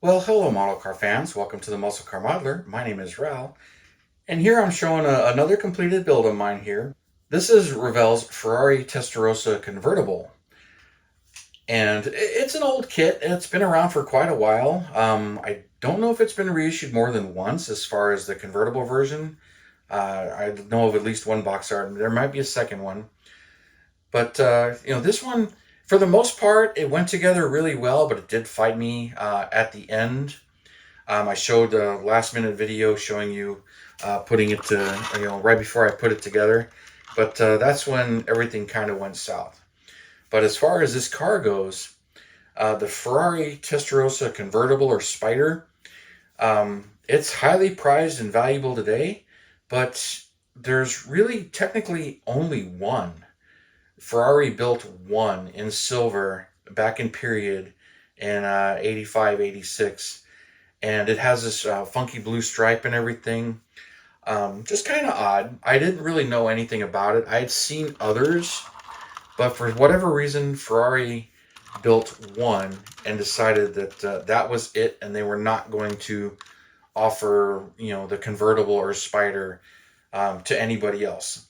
Well, hello, model car fans. Welcome to the Muscle Car Modeler. My name is Ral, and here I'm showing another completed build of mine here. This is Ravel's Ferrari Testarossa Convertible, and it's an old kit, and it's been around for quite a while. I don't know if it's been reissued more than once as far as the convertible version. I know of at least one box art. There might be a second one, but this one, for the most part, it went together really well, but it did fight me at the end. I showed a last minute video showing you putting it to, right before I put it together. But that's when everything kind of went south. But as far as this car goes, the Ferrari Testarossa Convertible or Spider, it's highly prized and valuable today, but there's really technically only one. Ferrari built one in silver back in period in 85, 86. And it has this funky blue stripe and everything. Just kind of odd. I didn't really know anything about it. I had seen others, but for whatever reason, Ferrari built one and decided that that was it, and they were not going to offer, the convertible or Spider to anybody else.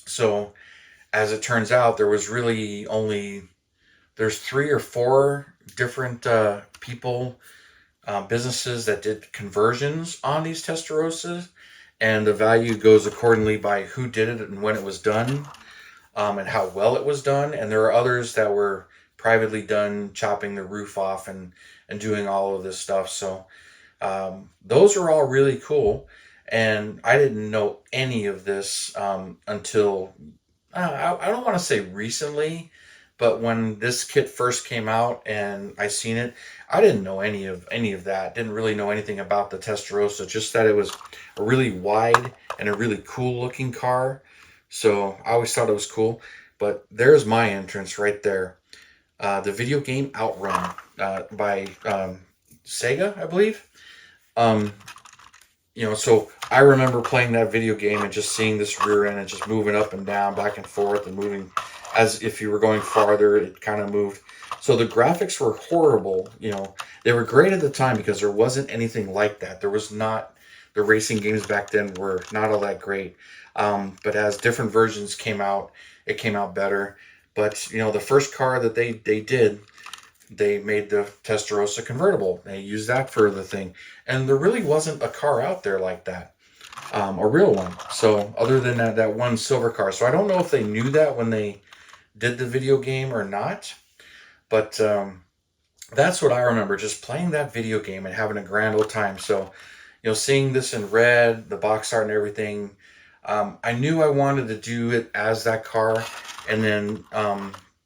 So, as it turns out, there was really there's 3 or 4 different people, businesses that did conversions on these Testarossas, and the value goes accordingly by who did it and when it was done, and how well it was done. And there are others that were privately done, chopping the roof off and doing all of this stuff. So those are all really cool, and I didn't know any of this until I don't want to say recently, but when this kit first came out and I seen it, I didn't know any of that. Didn't really know anything about the Testarossa, just that it was a really wide and a really cool looking car. So I always thought it was cool. But there's my entrance right there. The video game Outrun by Sega, I believe. So I remember playing that video game and just seeing this rear end and just moving up and down, back and forth, and moving as if you were going farther. It kind of moved. So the graphics were horrible. They were great at the time because there wasn't anything like that. There was not, the racing games back then were not all that great. But as different versions came out, it came out better. But, the first car that they did, they made the Testarossa Convertible. They used that for the thing. And there really wasn't a car out there like that, a real one. So other than that one silver car. So I don't know if they knew that when they did the video game or not. But that's what I remember, just playing that video game and having a grand old time. So, seeing this in red, the box art and everything, I knew I wanted to do it as that car. And then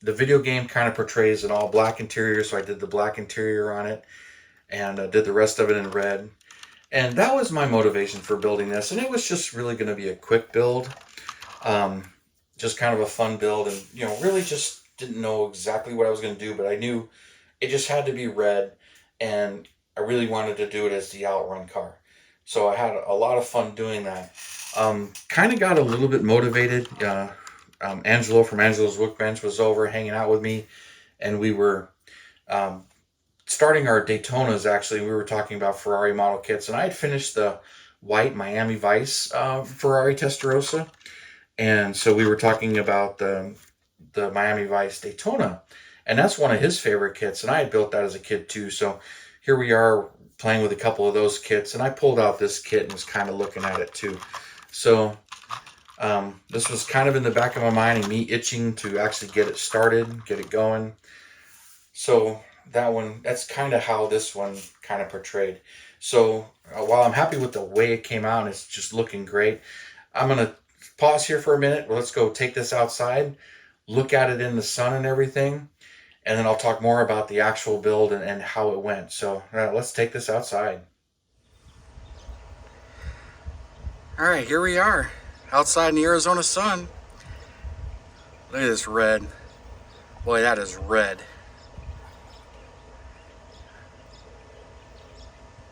the video game kind of portrays an all black interior, so I did the black interior on it and did the rest of it in red. And that was my motivation for building this. And it was just really going to be a quick build, just kind of a fun build, and really just didn't know exactly what I was going to do, but I knew it just had to be red, and I really wanted to do it as the Outrun car. So I had a lot of fun doing that. Kind of got a little bit motivated. Angelo from Angelo's Workbench was over hanging out with me, and we were starting our Daytonas. Actually, we were talking about Ferrari model kits, and I had finished the white Miami Vice Ferrari Testarossa, and so we were talking about the Miami Vice Daytona, and that's one of his favorite kits, and I had built that as a kid too. So here we are playing with a couple of those kits, and I pulled out this kit and was kind of looking at it too. So this was kind of in the back of my mind and me itching to actually get it started, get it going. So that's kind of how this one kind of portrayed. So while I'm happy with the way it came out and it's just looking great, I'm going to pause here for a minute. Well, let's go take this outside, look at it in the sun and everything, and then I'll talk more about the actual build and how it went. So let's take this outside. All right, here we are outside in the Arizona sun. Look at this red. Boy, that is red.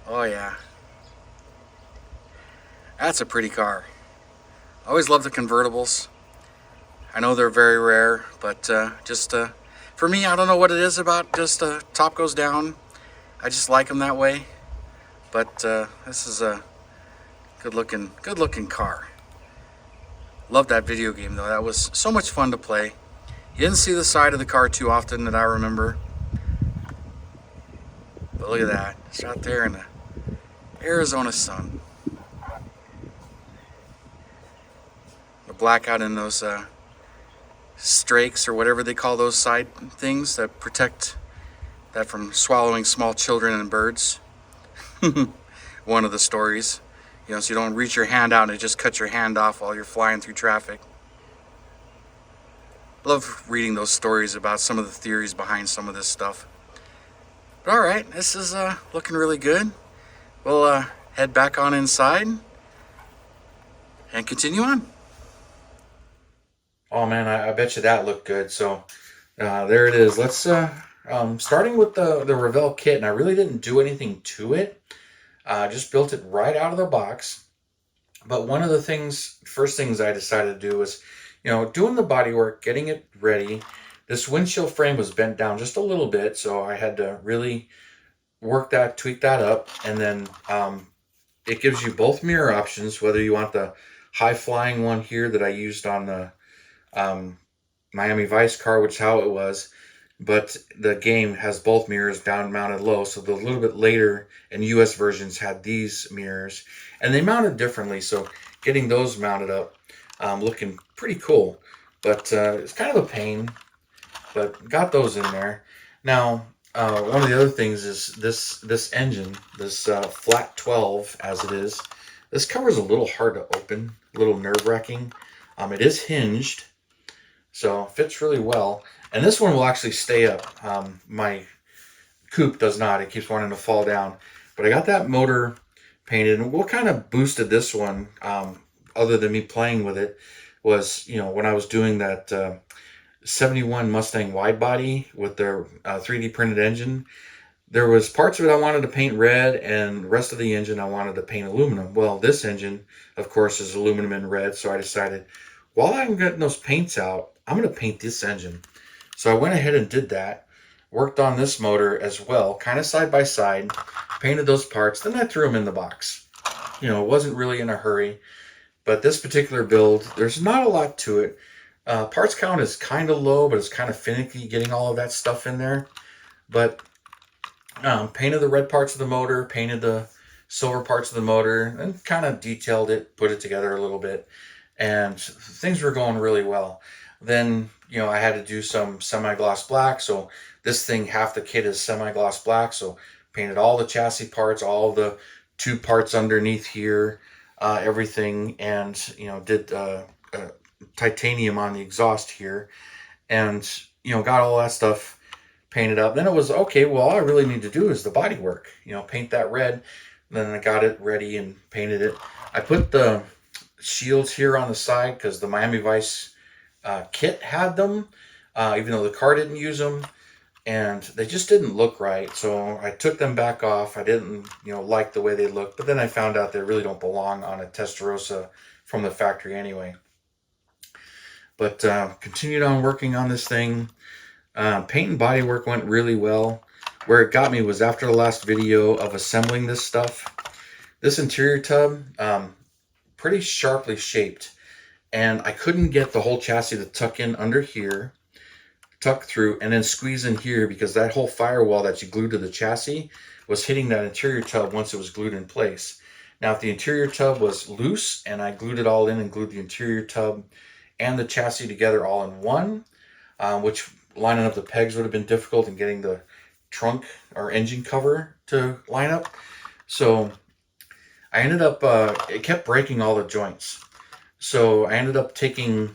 Oh yeah. That's a pretty car. I always love the convertibles. I know they're very rare, but for me, I don't know what it is about just top goes down I just like them that way. But this is a good looking car. Love that video game though. That was so much fun to play. You didn't see the side of the car too often that I remember. But look at that. It's out there in the Arizona sun. The blackout in those strakes or whatever they call those side things that protect that from swallowing small children and birds. One of the stories. You know, so you don't reach your hand out and it just cuts your hand off while you're flying through traffic. Love reading those stories about some of the theories behind some of this stuff. But all right, this is looking really good. We'll head back on inside and continue on. Oh man, I bet you that looked good. So there it is. Let's starting with the Revell kit, and I really didn't do anything to it. Just built it right out of the box. But one of the first things I decided to do was, you know, doing the body work, getting it ready. This windshield frame was bent down just a little bit, so I had to really tweak that up. And then it gives you both mirror options, whether you want the high flying one here that I used on the Miami Vice car, which is how it was. But the game has both mirrors down mounted low, so the little bit later and US versions had these mirrors, and they mounted differently, so getting those mounted up looking pretty cool. But it's kind of a pain, but got those in there. Now one of the other things is this engine, this flat 12 as it is. This cover is a little hard to open, a little nerve-wracking. It is hinged, so fits really well. And this one will actually stay up. My coupe does not. It keeps wanting to fall down. But I got that motor painted. And what kind of boosted this one, other than me playing with it, was, you know, when I was doing that 71 Mustang wide body with their 3D printed engine, there was parts of it I wanted to paint red, and the rest of the engine I wanted to paint aluminum. Well, this engine, of course, is aluminum and red. So I decided, while I'm getting those paints out, I'm going to paint this engine. So I went ahead and did that, worked on this motor as well, kind of side by side, painted those parts, then I threw them in the box. You know, it wasn't really in a hurry, but this particular build, there's not a lot to it. Parts count is kind of low, but it's kind of finicky getting all of that stuff in there. But painted the red parts of the motor, painted the silver parts of the motor, and kind of detailed it, put it together a little bit, and things were going really well. Then, you know, I had to do some semi-gloss black. So this thing, half the kit is semi-gloss black. So painted all the chassis parts, all the two parts underneath here, everything. And, you know, did titanium on the exhaust here. And, you know, got all that stuff painted up. Then it was, okay, well, all I really need to do is the body work. You know, paint that red. Then I got it ready and painted it. I put the shields here on the side because the Miami Vice kit had them, even though the car didn't use them, and they just didn't look right. So I took them back off. I didn't, you know, like the way they looked, but then I found out they really don't belong on a Testarossa from the factory anyway. But continued on working on this thing. Paint and body work went really well. Where it got me was after the last video of assembling this stuff. This interior tub, pretty sharply shaped. And I couldn't get the whole chassis to tuck in under here, tuck through, and then squeeze in here because that whole firewall that you glued to the chassis was hitting that interior tub once it was glued in place. Now, if the interior tub was loose and I glued it all in and glued the interior tub and the chassis together all in one, which lining up the pegs would have been difficult, and getting the trunk or engine cover to line up. So I ended up, it kept breaking all the joints. So I ended up taking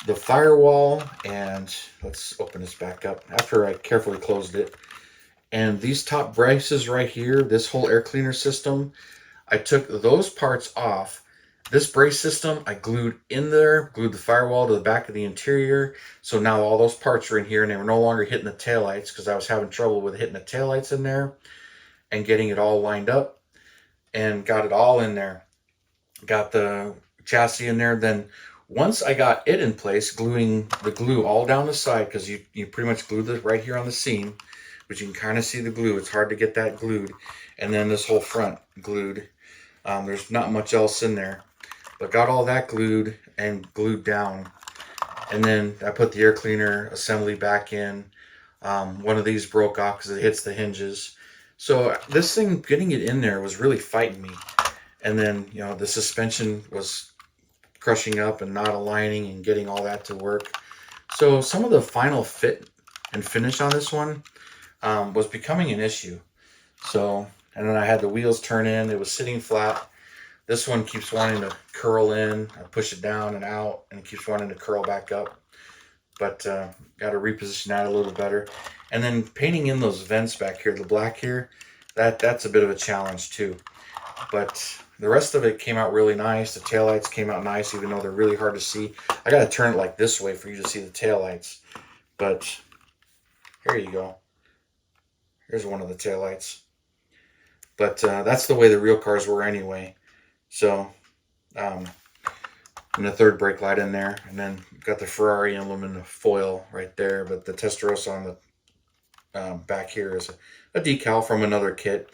the firewall, and let's open this back up after I carefully closed it. And these top braces right here, this whole air cleaner system, I took those parts off. This brace system I glued in there, glued the firewall to the back of the interior. So now all those parts are in here, and they were no longer hitting the taillights because I was having trouble with hitting the taillights in there and getting it all lined up, and got it all in there. Got the chassis in there. Then once I got it in place, gluing the glue all down the side, because you pretty much glued it right here on the seam. but you can kind of see the glue. It's hard to get that glued. And then this whole front glued. There's not much else in there, but got all that glued and glued down. And then I put the air cleaner assembly back in. One of these broke off because it hits the hinges. So this thing, getting it in there was really fighting me. And then, you know, the suspension was crushing up and not aligning and getting all that to work. So some of the final fit and finish on this one was becoming an issue. So, and then I had the wheels turn in. It was sitting flat. This one keeps wanting to curl in. I push it down and out, and it keeps wanting to curl back up. But got to reposition that a little better. And then painting in those vents back here, the black here, that's a bit of a challenge too. But the rest of it came out really nice. The taillights came out nice, even though they're really hard to see. I got to turn it like this way for you to see the taillights. But here you go. Here's one of the taillights. But that's the way the real cars were anyway. So, and the third brake light in there. And then got the Ferrari emblem in the foil right there. But the Testarossa on the back here is a decal from another kit.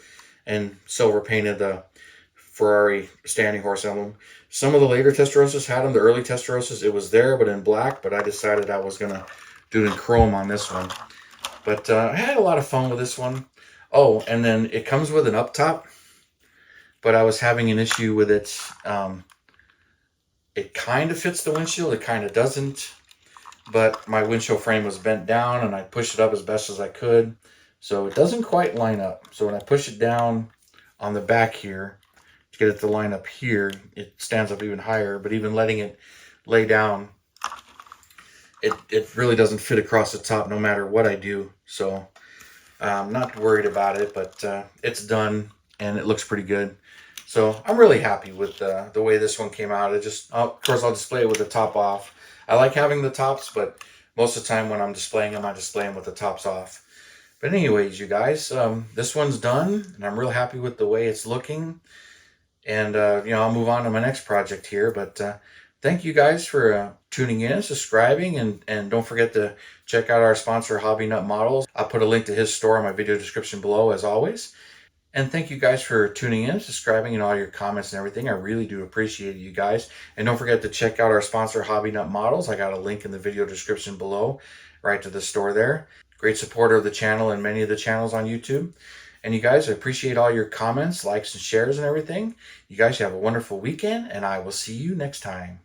And silver painted the Ferrari standing horse emblem. Some of the later Testarossas had them. The early Testarossas, it was there, but in black. But I decided I was going to do it in chrome on this one. But I had a lot of fun with this one. Oh, and then it comes with an up top. But I was having an issue with it. It kind of fits the windshield. It kind of doesn't. But my windshield frame was bent down, and I pushed it up as best as I could. So it doesn't quite line up. So when I push it down on the back here, to get it to line up here, it stands up even higher. But even letting it lay down, it really doesn't fit across the top no matter what I do. So I'm not worried about it, but it's done, and it looks pretty good. So I'm really happy with the way this one came out. It just, of course, I'll display it with the top off. I like having the tops, but most of the time when I'm displaying them, I display them with the tops off. But anyways, you guys, this one's done, and I'm real happy with the way it's looking. And, you know, I'll move on to my next project here. But thank you guys for tuning in, subscribing, and don't forget to check out our sponsor, Hobby Nut Models. I'll put a link to his store in my video description below, as always. And thank you guys for tuning in, subscribing, and all your comments and everything. I really do appreciate you guys. And don't forget to check out our sponsor, Hobby Nut Models. I got a link in the video description below, right to the store there. Great supporter of the channel and many of the channels on YouTube. And you guys, I appreciate all your comments, likes, and shares and everything. You guys have a wonderful weekend, and I will see you next time.